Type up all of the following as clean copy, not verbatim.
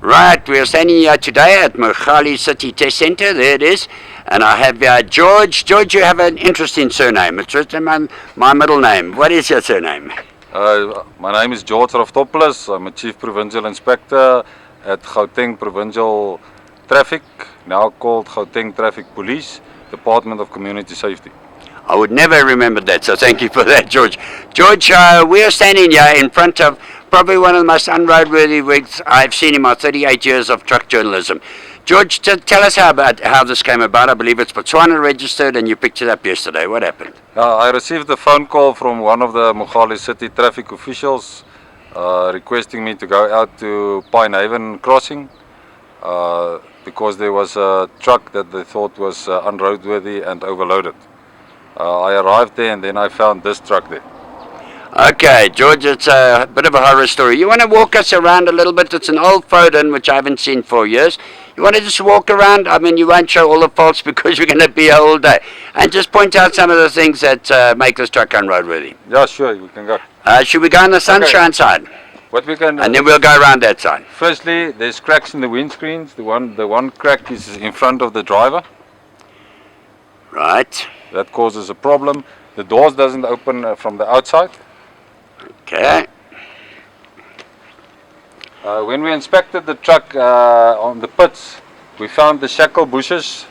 Right, we are standing here today at Mogale City Test Centre. There it is. And I have George. George, you have an interesting surname. It's written my middle name. What is your surname? My name is George Raftopoulos. I'm a Chief Provincial Inspector at Gauteng Provincial Traffic, now called Gauteng Traffic Police, Department of Community Safety. I would never remember that, so thank you for that, George. George, we are standing here in front of probably one of the most unroadworthy rigs I've seen in my 38 years of truck journalism. George, tell us about how this came about. I believe it's Botswana registered and you picked it up yesterday. What happened? I received a phone call from one of the Mogale City traffic officials requesting me to go out to Pinehaven crossing because there was a truck that they thought was unroadworthy and overloaded. I arrived there and then I found this truck there. Okay, George, it's a bit of a horror story. You want to walk us around a little bit? It's an old Foden, which I haven't seen for years. You want to just walk around? I mean, you won't show all the faults because you're going to be here all day. And just point out some of the things that make this truck unroadworthy. Yeah, sure, we can go. Should we go on the sunshine side? What we can, and then we'll go around that side. Firstly, there's cracks in the windscreens. The one crack is in front of the driver. Right. That causes a problem. The doors doesn't open from the outside. Okay. When we inspected the truck on the pits, we found the shackle bushes.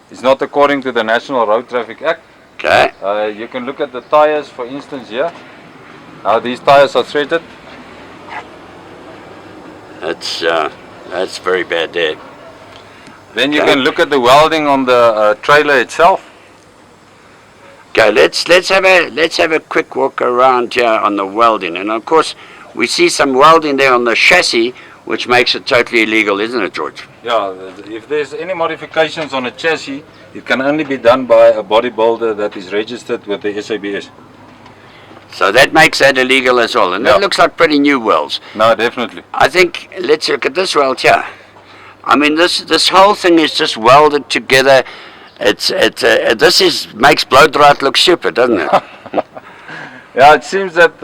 It's not according to the National Road Traffic Act. Okay. You can look at the tires, for instance, here. How these tires are threaded. That's very bad there. Then you can look at the welding on the trailer itself. Okay, let's have a quick walk around here on the welding, and of course we see some welding there on the chassis, which makes it totally illegal, isn't it, George? Yeah, if there's any modifications on a chassis, it can only be done by a bodybuilder that is registered with the SABS. So that makes that illegal as well, and that looks like pretty new welds. No, definitely. I think let's look at this weld here. I mean, this whole thing is just welded together. This makes blow dry look stupid, doesn't it? Yeah, it seems that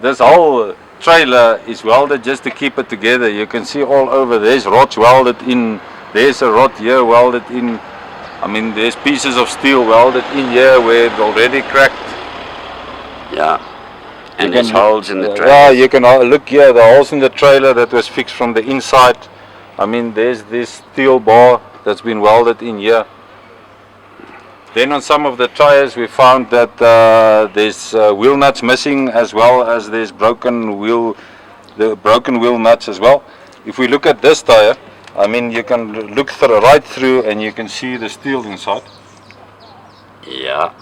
this whole trailer is welded just to keep it together. You can see all over, there's rods welded in, there's a rod here welded in. I mean, there's pieces of steel welded in here where it already cracked. Yeah, and there's holes in the trailer. Yeah, you can look here, the holes in the trailer that was fixed from the inside. I mean, there's this steel bar that's been welded in here. Then on some of the tires we found that there's wheel nuts missing, as well as there's the broken wheel nuts as well. If we look at this tire, I mean, you can look right through and you can see the steel inside. Yeah,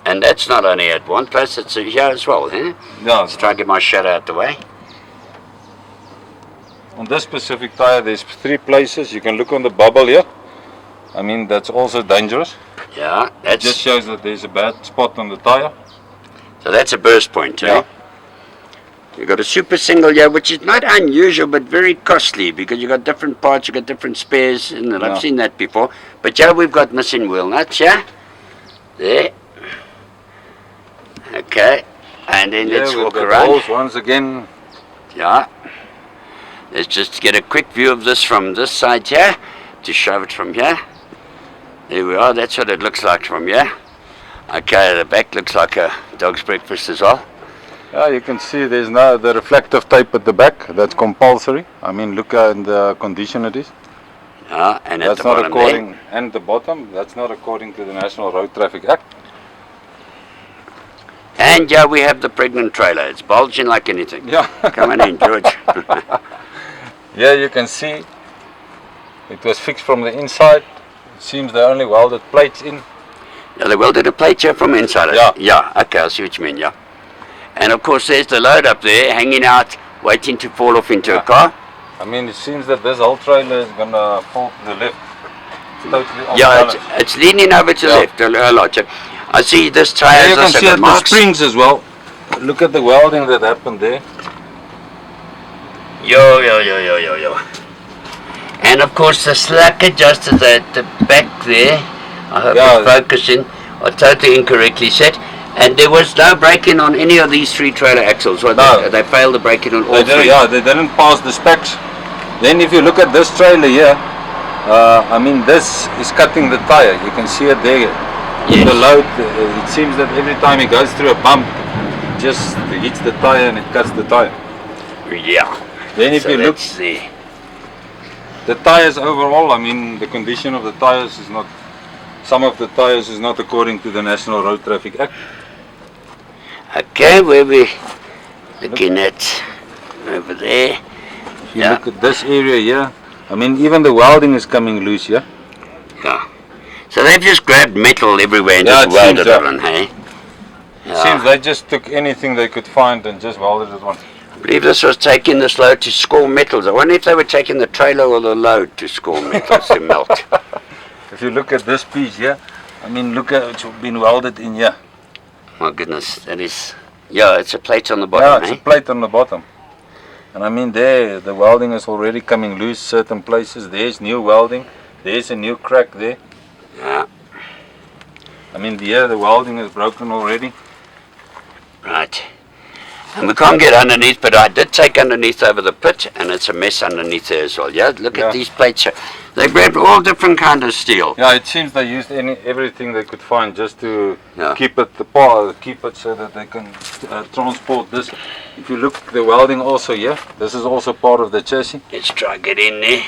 and that's not only at one place, it's here as well, eh? Yeah. Let's try and get my shadow out the way. On this specific tire there's 3 places. You can look on the bubble here. I mean, that's also dangerous. Yeah, that just shows that there's a bad spot on the tire. So that's a burst point, eh? Yeah. You've got a super single here, which is not unusual, but very costly, because you've got different parts, you've got different spares, and I've seen that before. But yeah, we've got missing wheel nuts, yeah? There. Okay. And then let's walk around. Holes once again. Yeah. Let's just get a quick view of this from this side here, to show it from here. There we are, that's what it looks like from here. Okay, the back looks like a dog's breakfast as well. Yeah, you can see there's now the reflective tape at the back. That's compulsory. I mean, look at the condition it is. Yeah, and that's at the bottom there. And the bottom, that's not according to the National Road Traffic Act. And yeah, we have the pregnant trailer. It's bulging like anything. Yeah. Come on in, George. Yeah, you can see it was fixed from the inside. Seems they only welded plates in. Yeah, they welded a plate here from inside. Yeah. Yeah, okay, I see what you mean, yeah. And of course there's the load up there, hanging out, waiting to fall off into a car. I mean, it seems that this whole trailer is going to fall to the left. It's totally off balance. It's leaning over to the left a lot. I see this tire. You can see the springs as well. Look at the welding that happened there. Yo. And of course the slack adjusters at the back there, I hope it's focusing, are totally incorrectly set. And there was no braking on any of these 3 trailer axles. So they failed to brake it on all 3. Yeah, they didn't pass the specs. Then if you look at this trailer here, I mean this is cutting the tire. You can see it there. Yes. The load, it seems that every time it goes through a bump, it just hits the tire and it cuts the tire. Yeah. Then if So you look, let's see. the tires overall, I mean the condition of the tires is not, some of the tires is not according to the National Road Traffic Act. Okay, where we looking at over there. If you look at this area here, I mean even the welding is coming loose here. Yeah. So they've just grabbed metal everywhere and Yeah, just it seems welded so. it on, hey? It seems they just took anything they could find and just welded it on. I believe this was taking this load to score metals. I wonder if they were taking the trailer or the load to score metals to melt. If you look at this piece here, I mean look at it's been welded in here. My goodness, that is... Yeah, it's a plate on the Yeah, bottom, it's eh? a plate on the bottom. And I mean there, the welding is already coming loose certain places. There's new welding. There's a new crack there. Yeah, I mean here the welding is broken already. right. And we can't get underneath, but I did take underneath over the pit, and it's a mess underneath there as well. Yeah, look Yeah. at these plates. They grabbed all different kind of steel. Yeah, it seems they used everything they could find just to Yeah. keep it keep it so that they can transport this. If you look the welding also here, this is also part of the chassis. Let's try get in there.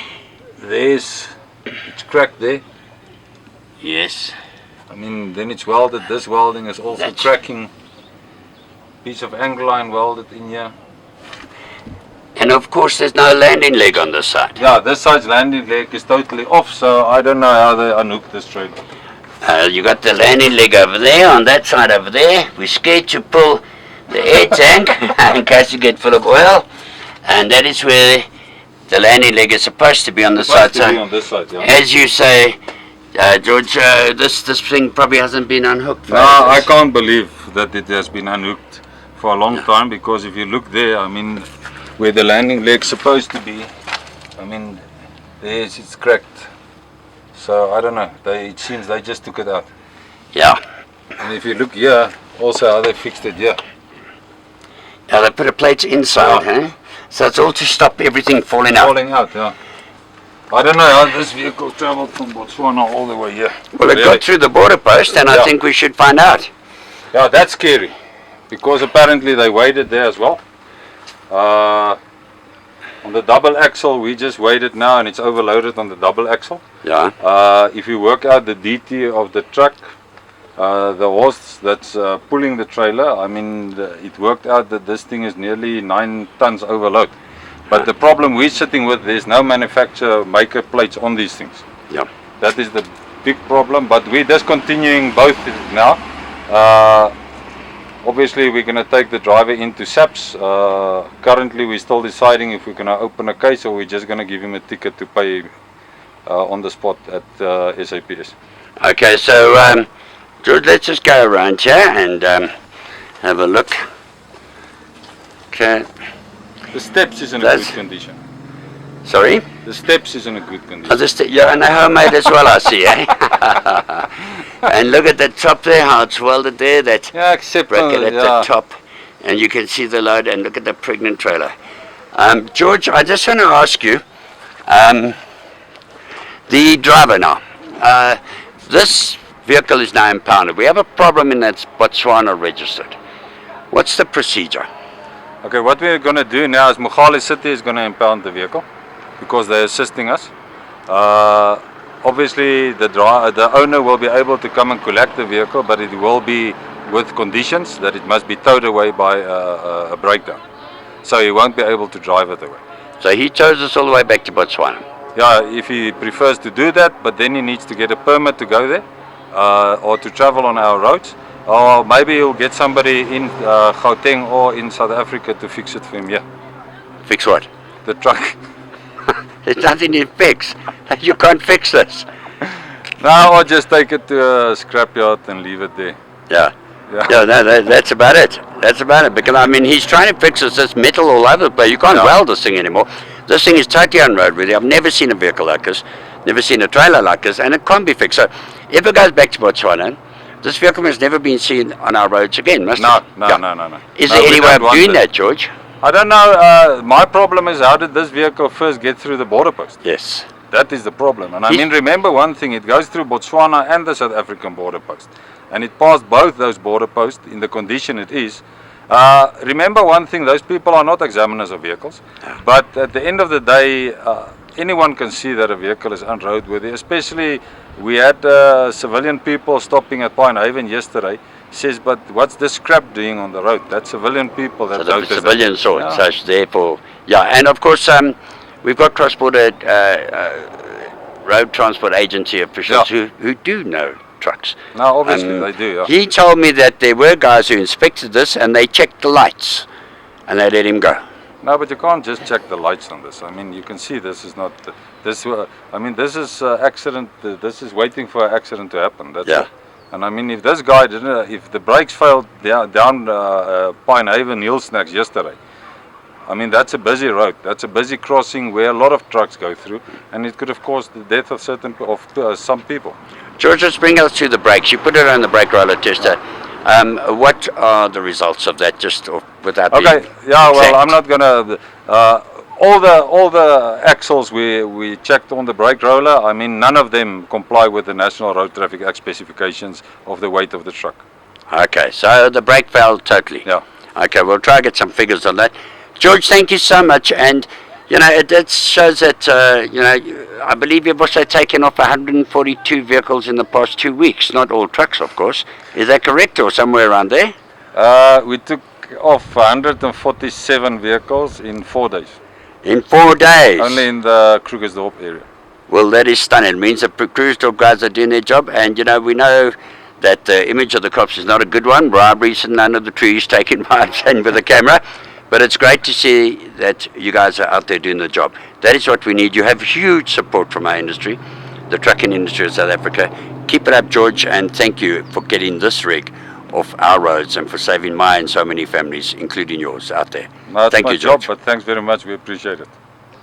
There's, it's cracked there. Yes. I mean, then it's welded. This welding is also That's- cracking. Piece of angle line welded in here. And of course, there's no landing leg on this side. Yeah, this side's landing leg is totally off, so I don't know how they unhooked this trailer. You got the landing leg over there, on that side over there. We're scared to pull the air tank in case you get full of oil. And that is where the landing leg is supposed to be on the side. Supposed to be So, on this side, yeah. as you say, George, this thing probably hasn't been unhooked. For No, I ages. can't believe that it has been unhooked for a long time, because if you look there, I mean, where the landing leg's supposed to be, I mean, there's, it's cracked. So I don't know, it seems they just took it out. Yeah. And if you look here, also how they fixed it here. Yeah, they put a plate inside, Yeah. huh? So it's all to stop everything falling out. Falling out, yeah. I don't know how this vehicle traveled from Botswana all the way here. Well, it Really. got through the border post, and I Yeah. think we should find out. Yeah, that's scary, because apparently they waited there as well. On the double axle, we just waited now, and it's overloaded on the double axle. Yeah. If you work out the DT of the truck, the horse that's pulling the trailer, I mean, it worked out that this thing is nearly 9 tons overload. But the problem we're sitting with, there's no manufacturer maker plates on these things. Yeah. That is the big problem, but we're discontinuing both now. Obviously we're going to take the driver into SAPS. Currently we're still deciding if we're going to open a case or we're just going to give him a ticket to pay on the spot at SAPS. Okay, so George, let's just go around here and have a look. Okay. The steps is in a That's- good condition. Sorry? The steps is in a good Oh, condition. yeah, and they're homemade as well, I see, eh? And look at the top there, how it's welded there, that Yeah, except bracket at yeah. the top. And you can see the load, and look at the pregnant trailer. George, I just want to ask you, the driver now, this vehicle is now impounded. We have a problem in that it's Botswana registered. What's the procedure? Okay, what we're going to do now is Mogale City is going to impound the vehicle because they're assisting us. Obviously, the owner will be able to come and collect the vehicle, but it will be with conditions that it must be towed away by a breakdown. So he won't be able to drive it away. So he tows us all the way back to Botswana. Yeah, if he prefers to do that, but then he needs to get a permit to go there or to travel on our roads. Or maybe he'll get somebody in Gauteng or in South Africa to fix it for him, yeah. Fix what? The truck. There's nothing to fix. You can't fix this. No, or just take it to a scrapyard and leave it there. Yeah. Yeah. Yeah, no, that's about it. That's about it. Because, I mean, he's trying to fix this. There's metal all over the place. You can't Yeah. weld this thing anymore. This thing is totally unroadworthy. I've never seen a vehicle like this. Never seen a trailer like this. And it can't be fixed. So, if it goes back to Botswana, this vehicle has never been seen on our roads again, must No, it? no, Yeah. no, no, no. Is No, there we any way don't of want doing that. that, George? I don't know, my problem is how did this vehicle first get through the border post? Yes. That is the problem. And I mean, remember one thing, it goes through Botswana and the South African border post. And it passed both those border posts in the condition it is. Remember one thing, those people are not examiners of vehicles. But at the end of the day, anyone can see that a vehicle is unroadworthy. Especially, we had civilian people stopping at Pinehaven yesterday. Says, but what's this crap doing on the road? That's civilian people that So the noticed civilians saw it, Yeah. so it's therefore, yeah. And of course, we've got cross-border road transport agency officials who do know trucks. No, obviously they do, yeah. He told me that there were guys who inspected this and they checked the lights and they let him go. No, but you can't just check the lights on this. I mean, you can see this is not, this is accident, this is waiting for an accident to happen. That's Yeah. it. And I mean, if this guy didn't, if the brakes failed down Pinehaven Snacks yesterday, I mean, that's a busy road. That's a busy crossing where a lot of trucks go through, and it could have caused the death of some people. George, let's bring us to the brakes. You put it on the brake roller tester. What are the results of that, just without Okay, being yeah, well, exact? I'm not gonna, all the axles we checked on the brake roller, I mean, none of them comply with the National Road Traffic Act specifications of the weight of the truck. Okay, so the brake failed totally. Yeah. Okay, we'll try to get some figures on that. George, thank you so much. And, you know, it shows that, you know, I believe you've also taken off 142 vehicles in the past 2 weeks. Not all trucks, of course. Is that correct, or somewhere around there? We took off 147 vehicles in 4 days. In 4 days? Only in the Krugersdorp area. Well, that is stunning. It means the Krugersdorp guys are doing their job. And, you know, we know that the image of the cops is not a good one. Bribery sitting under the trees, taking vibes and with a camera. But it's great to see that you guys are out there doing the job. That is what we need. You have huge support from our industry, the trucking industry of South Africa. Keep it up, George, and thank you for getting this rig off our roads and for saving my and so many families, including yours, out there. No, it's Thank my you, George. job, but thanks very much. We appreciate it.